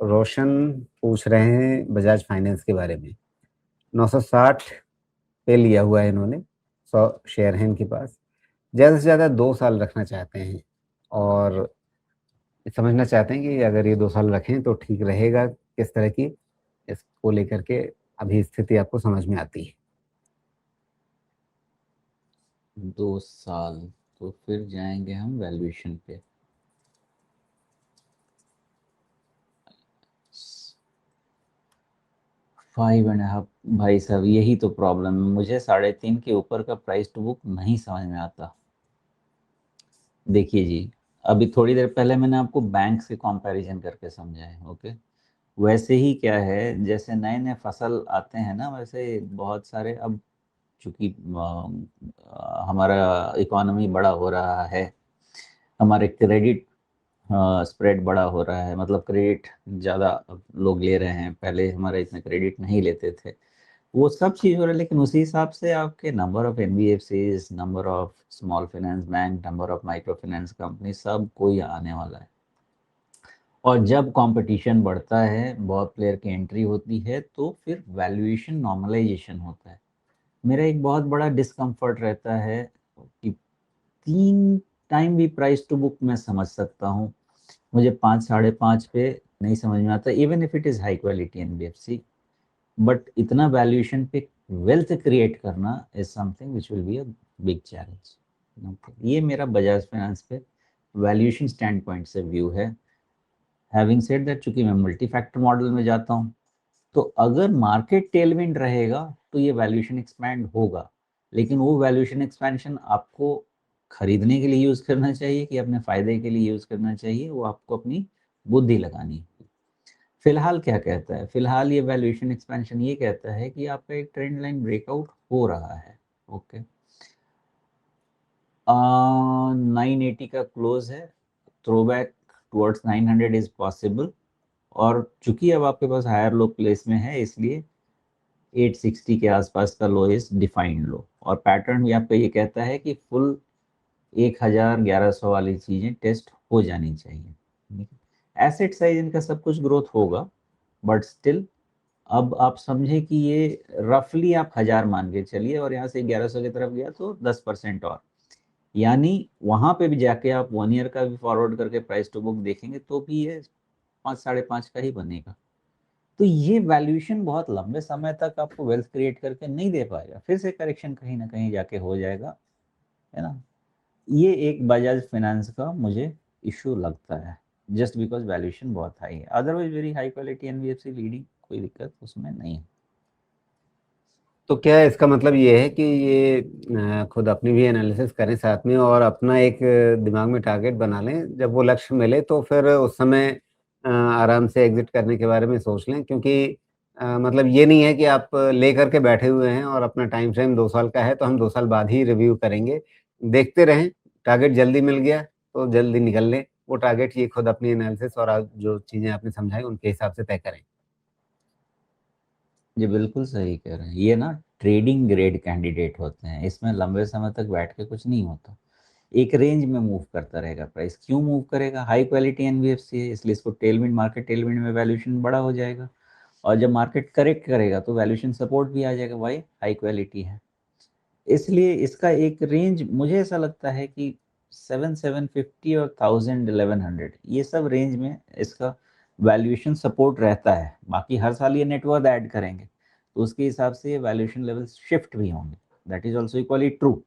रोशन पूछ रहे हैं बजाज फाइनेंस के बारे में। 960 पे लिया हुआ है इन्होंने, 100 शेयर हैं इनके पास। ज़्यादा से ज़्यादा 2 साल रखना चाहते हैं और समझना चाहते हैं कि अगर ये 2 साल रखें तो ठीक रहेगा, किस तरह की इसको लेकर के अभी स्थिति आपको समझ में आती है? 2 साल, तो फिर जाएंगे हम वैल्यूएशन पे। Five and half. भाई साहब यही तो प्रॉब्लम है, मुझे 3.5 के ऊपर का प्राइस टू बुक नहीं समझ में आता। देखिए जी, अभी थोड़ी देर पहले मैंने आपको बैंक से कंपैरिजन करके समझा है, ओके। वैसे ही क्या है, जैसे नए नए फसल आते हैं ना, वैसे बहुत सारे अब चूंकि हमारा इकोनॉमी बड़ा हो रहा है, हमारे क्रेडिट स्प्रेड बड़ा हो रहा है, मतलब क्रेडिट ज़्यादा लोग ले रहे हैं, पहले हमारे इतने क्रेडिट नहीं लेते थे, वो सब चीज़ हो रहा है। लेकिन उसी हिसाब से आपके number of NBFCs, number of small finance bank, number of micro finance company, सब कोई आने वाला है। और जब कंपटीशन बढ़ता है, बहुत प्लेयर की एंट्री होती है, तो फिर वैल्यूएशन नॉर्मलाइजेशन होता है। मेरा एक बहुत बड़ा डिस्कम्फर्ट रहता है कि 3 टाइम भी प्राइस टू बुक मैं समझ सकता हूँ, मुझे 5, 5.5 पे नहीं समझ में आता, even if it is high quality NBFC. But इतना वैल्यूएशन पे वेल्थ क्रिएट करना is something which will be a big challenge. ये मेरा बजाज फाइनेंस पे वैल्यूएशन स्टैंड पॉइंट से व्यू है। हैविंग सेड दैट, चूंकि मैं मल्टी फैक्टर मॉडल में जाता हूँ, तो अगर मार्केट टेलविंड रहेगा तो ये वैल्यूएशन एक्सपैंड होगा। लेकिन वो वैल्यूएशन एक्सपेंशन आपको खरीदने के लिए यूज करना चाहिए कि अपने फायदे के लिए यूज करना चाहिए, वो आपको अपनी बुद्धि लगानी है। फिलहाल क्या कहता है, फिलहाल ये वैल्यूएशन एक्सपेंशन ये कहता है कि आपका एक ट्रेंड लाइन ब्रेकआउट हो रहा है, ओके। 980 का क्लोज है, थ्रोबैक टुवर्ड्स 900 इज पॉसिबल। और चूंकि अब आपके पास हायर लो प्लेस में है, इसलिए 860 के आसपास का लो इज डिफाइंड लो। और पैटर्न भी आपका ये कहता है कि फुल 1000-1100 वाली चीजें टेस्ट हो जानी चाहिए। एसेट साइज इनका सब कुछ ग्रोथ होगा, बट स्टिल अब आप समझे कि ये रफली आप 1000 मान के चलिए, और यहाँ से 1100 की तरफ गया तो 10% और, यानी वहां पे भी जाके आप 1 ईयर का भी फॉरवर्ड करके प्राइस टू बुक देखेंगे तो भी ये 5, 5.5 का ही बनेगा। तो ये वैल्यूएशन बहुत लंबे समय तक आपको वेल्थ क्रिएट करके नहीं दे पाएगा, फिर से करेक्शन कहीं ना कहीं जाके हो जाएगा, है ना। ये एक बजाज फाइनेंस का मुझे इशू लगता है, जस्ट बिकॉज वैल्यूएशन बहुत हाई है। Otherwise very high quality NBFC leading, कोई दिक्कत उसमें नहीं है। तो क्या इसका मतलब ये है कि ये खुद अपनी भी एनालिसिस करें साथ में और अपना एक दिमाग में टारगेट बना लें, जब वो लक्ष्य मिले तो फिर उस समय आराम से एग्जिट करने के बारे में सोच लें, क्योंकि मतलब ये नहीं है कि आप ले करके बैठे हुए हैं और अपना टाइम फ्रेम 2 साल का है तो हम 2 साल बाद ही रिव्यू करेंगे। देखते रहें, टारगेट जल्दी मिल गया तो जल्दी निकल लें, वो टारगेट ये खुद अपनी एनालिसिस और जो चीज़ें आपने समझाई उनके हिसाब से तय करें। जी बिल्कुल सही कह रहे हैं, ये ना ट्रेडिंग ग्रेड कैंडिडेट होते हैं, इसमें लंबे समय तक बैठ के कुछ नहीं होता। एक रेंज में मूव करता रहेगा प्राइस। क्यों मूव करेगा? हाई क्वालिटी एनबीएफसी है, इसलिए इसको टेलविंड, मार्केट टेलविंड में वैल्यूएशन बड़ा हो जाएगा। और जब मार्केट करेक्ट करेगा तो वैल्यूएशन सपोर्ट भी आ जाएगा, भाई हाई क्वालिटी है। इसलिए इसका एक रेंज मुझे ऐसा लगता है कि 750 और 1000-1100, ये सब रेंज में इसका वैल्यूएशन सपोर्ट रहता है। बाकी हर साल ये नेटवर्थ ऐड करेंगे तो उसके हिसाब से ये वैल्यूएशन लेवल शिफ्ट भी होंगे, that is also equally true.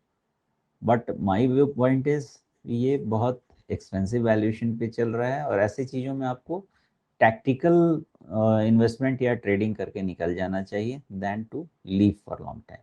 But my view point is, ये बहुत एक्सपेंसिव वैल्यूएशन पे चल रहा है, और ऐसी चीज़ों में आपको टैक्टिकल इन्वेस्टमेंट या ट्रेडिंग करके निकल जाना चाहिए then to leave for long time.